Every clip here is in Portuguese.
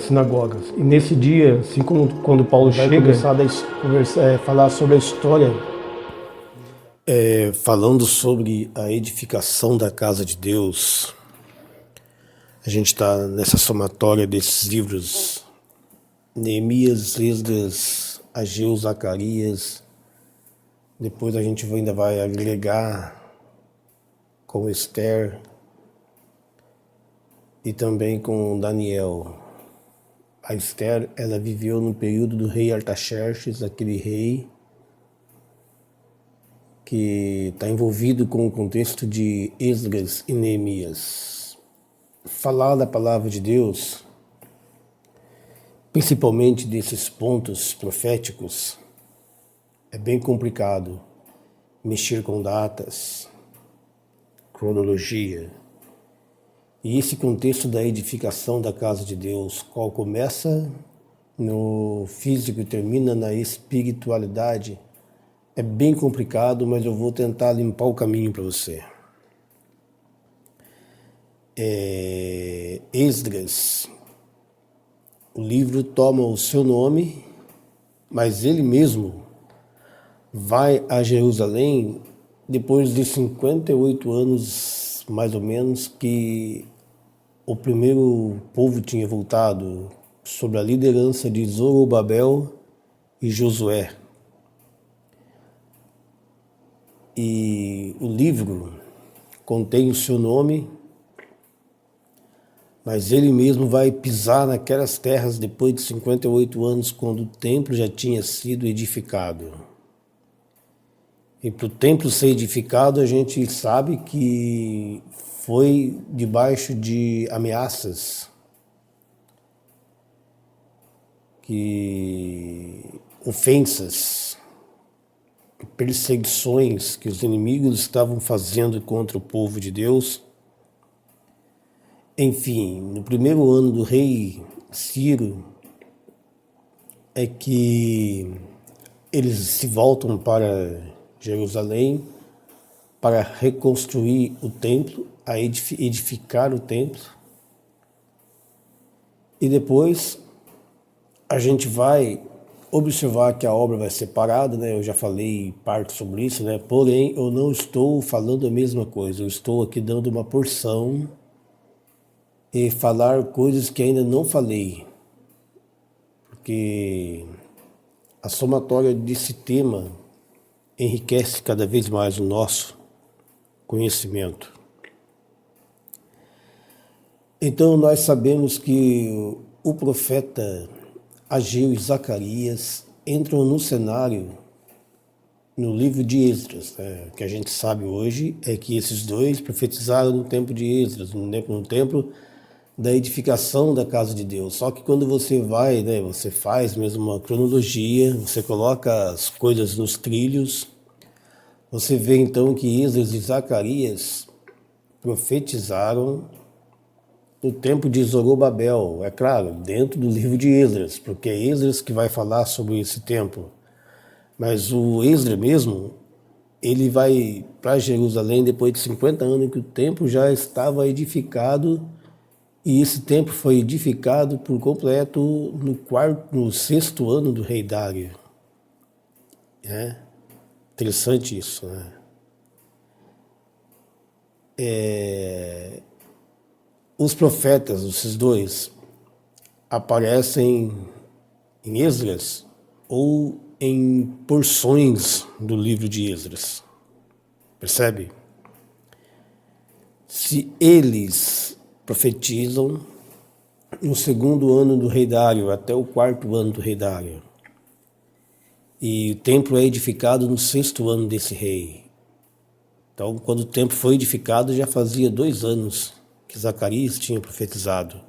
das sinagogas. E nesse dia, assim como quando Paulo Vai chega, começar falar sobre a história. Falando sobre a edificação da casa de Deus, a gente está nessa somatória desses livros, Neemias, Esdras, Ageu, Zacarias. Depois a gente ainda vai agregar com Esther e também com Daniel. A Esther, ela viveu no período do rei Artaxerxes, aquele rei que está envolvido com o contexto de Esdras e Neemias. Falar da palavra de Deus, principalmente desses pontos proféticos, é bem complicado. Mexer com datas, cronologia. E esse contexto da edificação da casa de Deus, qual começa no físico e termina na espiritualidade, é bem complicado, mas eu vou tentar limpar o caminho para você. Esdras, o livro toma o seu nome, mas ele mesmo vai a Jerusalém depois de 58 anos, mais ou menos, que o primeiro povo tinha voltado sob a liderança de Zorobabel e Josué. E o livro contém o seu nome, mas ele mesmo vai pisar naquelas terras depois de 58 anos, quando o templo já tinha sido edificado. E para o templo ser edificado, a gente sabe que foi debaixo de ameaças, ofensas, perseguições que os inimigos estavam fazendo contra o povo de Deus. Enfim, no primeiro ano do rei Ciro é que eles se voltam para Jerusalém para reconstruir o templo, a edificar o templo. E depois a gente vai observar que a obra vai ser parada, né? Eu já falei parte sobre isso, né? Porém, eu não estou falando a mesma coisa. Eu estou aqui dando uma porção e falar coisas que ainda não falei. Porque a somatória desse tema enriquece cada vez mais o nosso conhecimento. Então nós sabemos que o profeta Ageu e Zacarias entram no cenário no livro de Esdras. O que a gente sabe hoje é que esses dois profetizaram no tempo de Esdras, no templo da edificação da casa de Deus. Só que quando você vai, você faz mesmo uma cronologia, você coloca as coisas nos trilhos, você vê então que Esdras e Zacarias profetizaram no tempo de Zorobabel, é claro, dentro do livro de Esdras, porque é Esdras que vai falar sobre esse tempo. Mas o Esdras mesmo, ele vai para Jerusalém depois de 50 anos que o templo já estava edificado, e esse templo foi edificado por completo no sexto ano do rei Dário. Interessante isso, né? Os profetas, esses dois, aparecem em Esdras ou em porções do livro de Esdras. Percebe? Se eles profetizam no segundo ano do rei Dário até o quarto ano do rei Dário, e o templo é edificado no sexto ano desse rei. Então, quando o templo foi edificado, já fazia 2 anos que Zacarias tinha profetizado.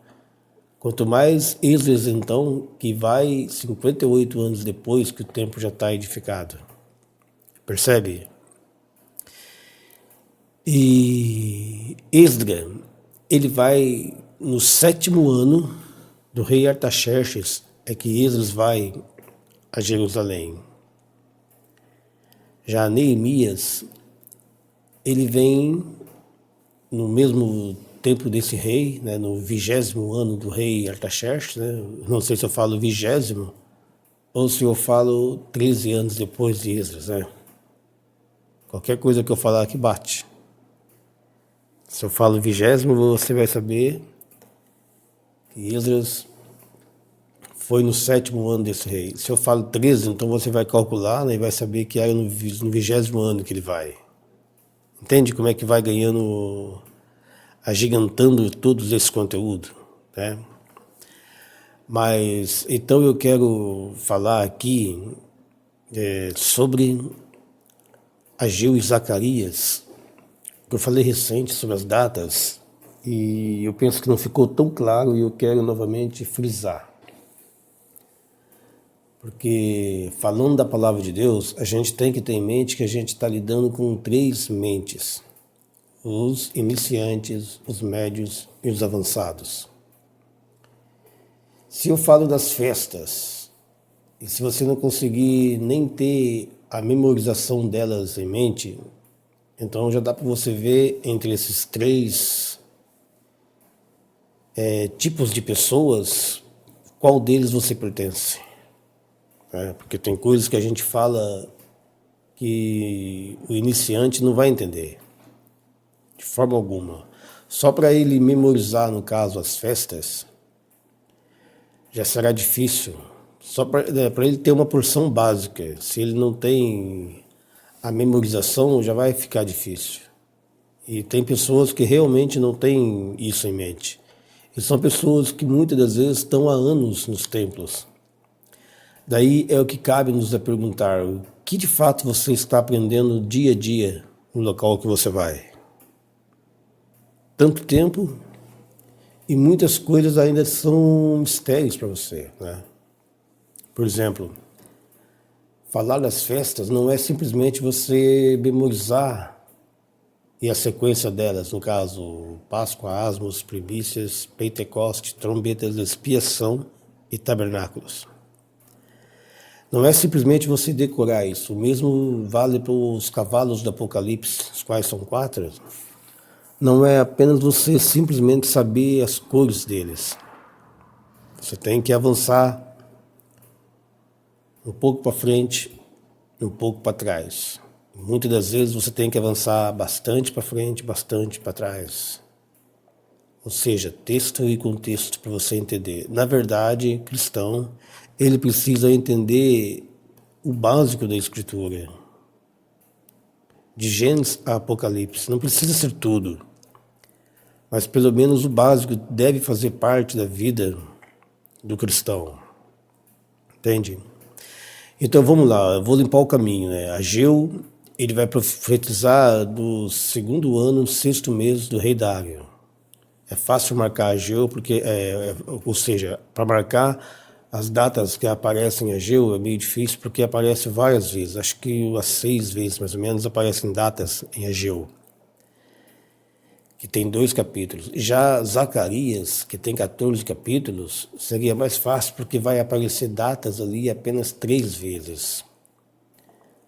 Quanto mais Esdras, então, que vai 58 anos depois que o templo já está edificado. Percebe? E Esdras, ele vai no 7º ano do rei Artaxerxes, é que Esdras vai a Jerusalém. Já Neemias, ele vem no mesmo tempo desse rei, né, no 20º ano do rei Artaxerxes, né, não sei se eu falo 20º ou se eu falo 13 anos depois de Esdras, né? Qualquer coisa que eu falar aqui bate. Se eu falo 20º, você vai saber que Esdras foi no 7º ano desse rei. Se eu falo 13, então você vai calcular, né, e vai saber que era no 20º ano que ele vai. Entende como é que vai ganhando, agigantando todos esse conteúdo, né? Mas, então eu quero falar aqui sobre Ageu e Zacarias, que eu falei recente sobre as datas, e eu penso que não ficou tão claro e eu quero novamente frisar. Porque, falando da palavra de Deus, a gente tem que ter em mente que a gente está lidando com 3 mentes: os iniciantes, os médios e os avançados. Se eu falo das festas, e se você não conseguir nem ter a memorização delas em mente, então já dá para você ver entre esses 3 tipos de pessoas, qual deles você pertence. Porque tem coisas que a gente fala que o iniciante não vai entender, de forma alguma. Só para ele memorizar, no caso, as festas, já será difícil. Só para ele ter uma porção básica. Se ele não tem a memorização, já vai ficar difícil. E tem pessoas que realmente não têm isso em mente. E são pessoas que muitas das vezes estão há anos nos templos. Daí é o que cabe nos a perguntar: o que de fato você está aprendendo dia a dia no local que você vai? Tanto tempo e muitas coisas ainda são mistérios para você, né? Por exemplo, falar das festas não é simplesmente você memorizar e a sequência delas, no caso, Páscoa, Asmos, Primícias, Pentecoste, Trombetas, Expiação e Tabernáculos. Não é simplesmente você decorar isso. O mesmo vale para os cavalos do Apocalipse, os quais são 4. Não é apenas você simplesmente saber as cores deles. Você tem que avançar um pouco para frente, um pouco para trás. Muitas das vezes você tem que avançar bastante para frente, bastante para trás. Ou seja, texto e contexto para você entender. Na verdade, cristão, ele precisa entender o básico da Escritura. De Gênesis a Apocalipse. Não precisa ser tudo. Mas pelo menos o básico deve fazer parte da vida do cristão. Entende? Então vamos lá, eu vou limpar o caminho, né? Ageu, ele vai profetizar do 2º ano, 6º mês do rei Dário. É fácil marcar Ageu, porque, ou seja, para marcar as datas que aparecem em Ageu é meio difícil, porque aparece várias vezes. Acho que as 6 vezes, mais ou menos, aparecem datas em Ageu, que tem 2 capítulos. Já Zacarias, que tem 14 capítulos, seria mais fácil, porque vai aparecer datas ali apenas 3 vezes.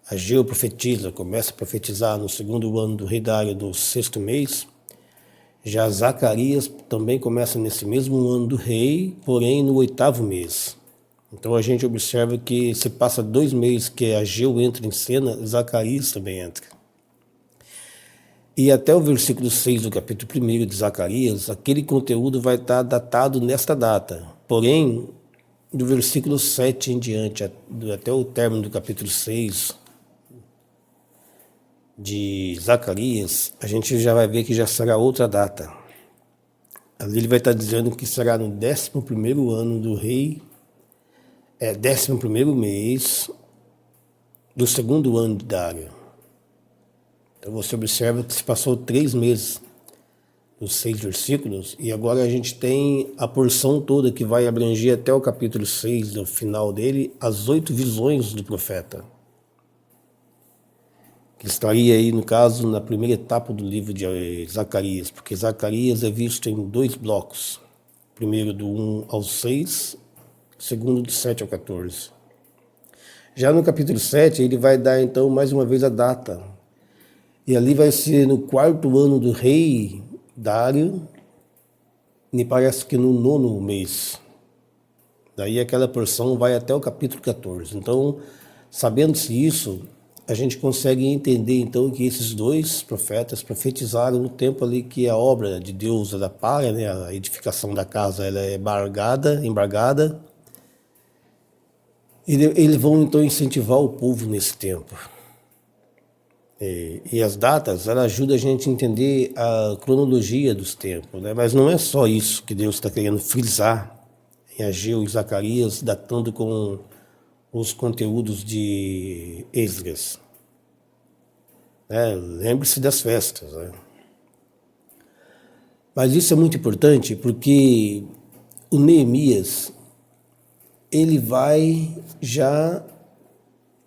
Ageu profetiza, começa a profetizar no 2º ano do rei Dário, do 6º mês. Já Zacarias também começa nesse mesmo ano do rei, porém no 8º mês. Então a gente observa que se passa 2 meses que Ageu entra em cena, Zacarias também entra. E até o versículo 6 do capítulo 1 de Zacarias, aquele conteúdo vai estar datado nesta data. Porém, do versículo 7 em diante, até o término do capítulo 6 de Zacarias, a gente já vai ver que já será outra data. Ali ele vai estar dizendo que será no 11º ano do rei, 11º mês do 2º ano de Dário. Então você observa que se passou 3 meses dos 6 versículos, e agora a gente tem a porção toda que vai abranger até o capítulo 6, no final dele, as 8 visões do profeta. Que estaria aí, no caso, na primeira etapa do livro de Zacarias, porque Zacarias é visto em 2 blocos. Primeiro do 1 ao 6, segundo do 7 ao 14. Já no capítulo 7, ele vai dar então mais uma vez a data. E ali vai ser no 4º ano do rei Dário, me parece que no 9º mês. Daí aquela porção vai até o capítulo 14. Então, sabendo-se isso, a gente consegue entender então que esses dois profetas profetizaram no tempo ali que a obra de Deus ela para, né? A edificação da casa ela é embargada. Eles vão então incentivar o povo nesse tempo. E as datas, ela ajuda a gente a entender a cronologia dos tempos, né? Mas não é só isso que Deus está querendo frisar em Ageu e Zacarias, datando com os conteúdos de Esdras. Lembre-se das festas, né? Mas isso é muito importante porque o Neemias, ele vai já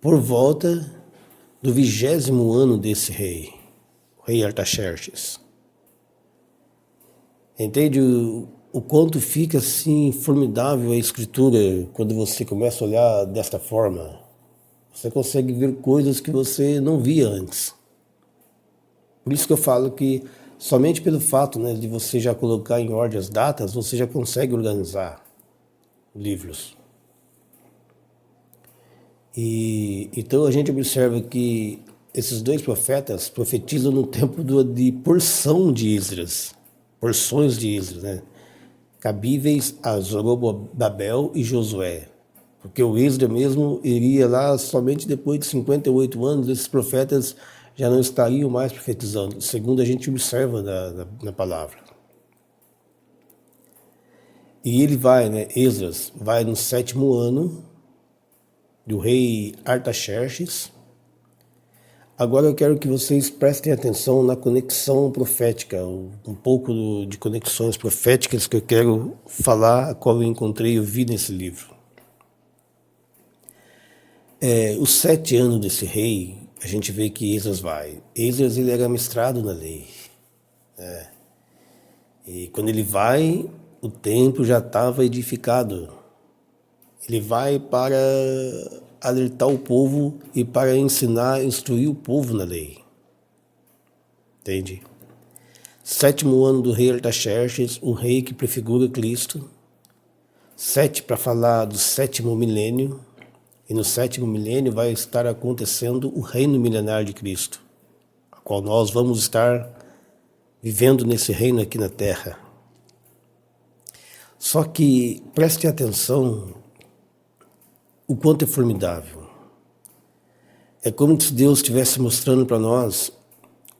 por volta do 20º ano desse rei, o rei Artaxerxes. Entende o quanto fica assim formidável a escritura quando você começa a olhar desta forma? Você consegue ver coisas que você não via antes. Por isso que eu falo que somente pelo fato, né, de você já colocar em ordem as datas, você já consegue organizar livros. E então a gente observa que esses dois profetas profetizam no tempo de porção de Esdras, porções de Esdras, né? Cabíveis a Zorobabel e Josué. Porque o Esdras mesmo iria lá somente depois de 58 anos, esses profetas já não estariam mais profetizando, segundo a gente observa na palavra. E ele vai, né, Esdras, vai no 7º ano do rei Artaxerxes. Agora eu quero que vocês prestem atenção na conexão profética, um pouco de conexões proféticas que eu quero falar, a qual eu encontrei e eu vi nesse livro. Os 7 anos desse rei, a gente vê que Esdras vai. Esdras ele era mestrado na lei. E quando ele vai, o templo já estava edificado. Ele vai para alertar o povo e para ensinar, instruir o povo na lei. Entende? 7º ano do rei Artaxerxes, um rei que prefigura Cristo. 7 para falar do 7º milênio. E no 7º milênio vai estar acontecendo o reino milenar de Cristo, a qual nós vamos estar vivendo nesse reino aqui na Terra. Só que preste atenção o quanto é formidável. É como se Deus estivesse mostrando para nós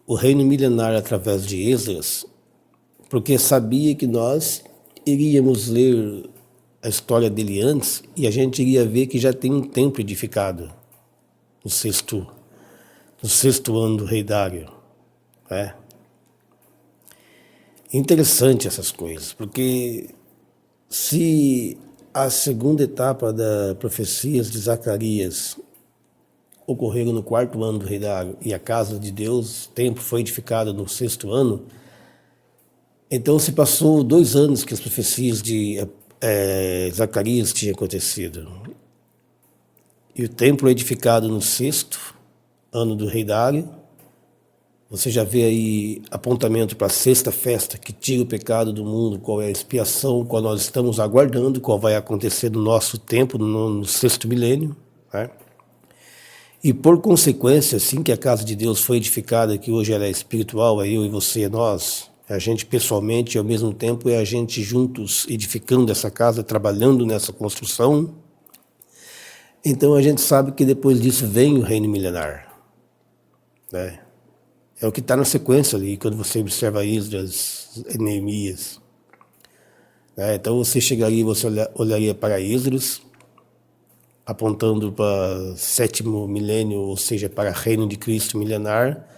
o reino milenar através de Esdras, porque sabia que nós iríamos ler a história dele antes e a gente iria ver que já tem um templo edificado no sexto ano do rei Dário. Interessante essas coisas, porque se a segunda etapa das profecias de Zacarias ocorreram no 4º ano do rei Dário e a casa de Deus, o templo foi edificado no 6º ano, então se passou 2 anos que as profecias de Zacarias tinham acontecido. E o templo edificado no 6º ano do rei Dário, você já vê aí apontamento para a 6ª festa que tira o pecado do mundo, qual é a expiação, qual nós estamos aguardando, qual vai acontecer no nosso tempo, no 6º milênio. E por consequência, assim que a casa de Deus foi edificada, que hoje ela é espiritual, é eu e você, é nós, a gente pessoalmente e ao mesmo tempo é a gente juntos edificando essa casa, trabalhando nessa construção. Então a gente sabe que depois disso vem o reino milenar. É o que está na sequência ali, quando você observa Esdras, Neemias. Então você chegaria e você olharia para Esdras, apontando para 7º milênio, ou seja, para o reino de Cristo milenar,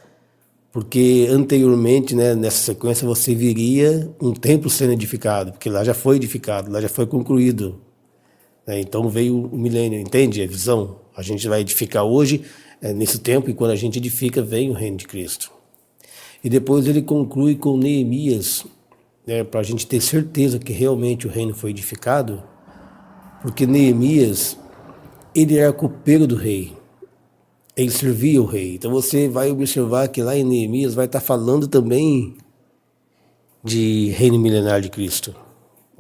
porque anteriormente, nessa sequência, você viria um templo sendo edificado, porque lá já foi edificado, lá já foi concluído. Então veio o milênio, entende a visão? A gente vai edificar hoje, nesse tempo, e quando a gente edifica, vem o reino de Cristo. E depois ele conclui com Neemias, para a gente ter certeza que realmente o reino foi edificado, porque Neemias, ele era copeiro do rei. Ele servia o rei. Então você vai observar que lá em Neemias vai estar falando também de reino milenar de Cristo.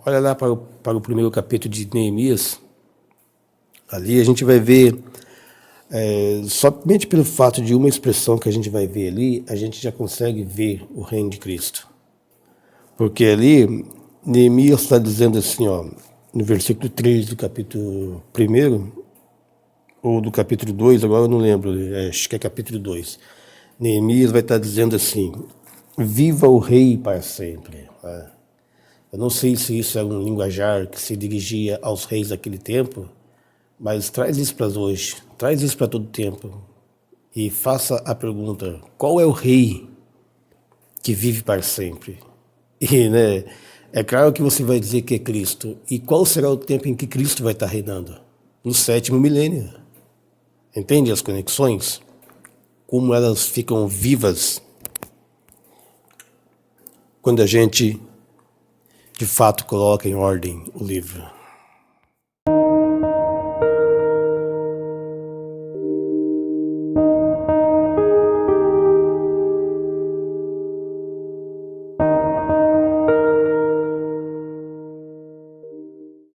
Olha lá para o primeiro capítulo de Neemias. Ali a gente vai ver, somente pelo fato de uma expressão que a gente vai ver ali, a gente já consegue ver o reino de Cristo. Porque ali, Neemias está dizendo assim, ó, no versículo 3 do capítulo 1, ou do capítulo 2, agora eu não lembro, acho que é capítulo 2. Neemias vai estar dizendo assim: viva o rei para sempre. Eu não sei se isso é um linguajar que se dirigia aos reis daquele tempo, mas traz isso para hoje, traz isso para todo tempo. E faça a pergunta: qual é o rei que vive para sempre? E, né, é claro que você vai dizer que é Cristo. E qual será o tempo em que Cristo vai estar reinando? No 7º milênio. Entende as conexões? Como elas ficam vivas quando a gente, de fato, coloca em ordem o livro.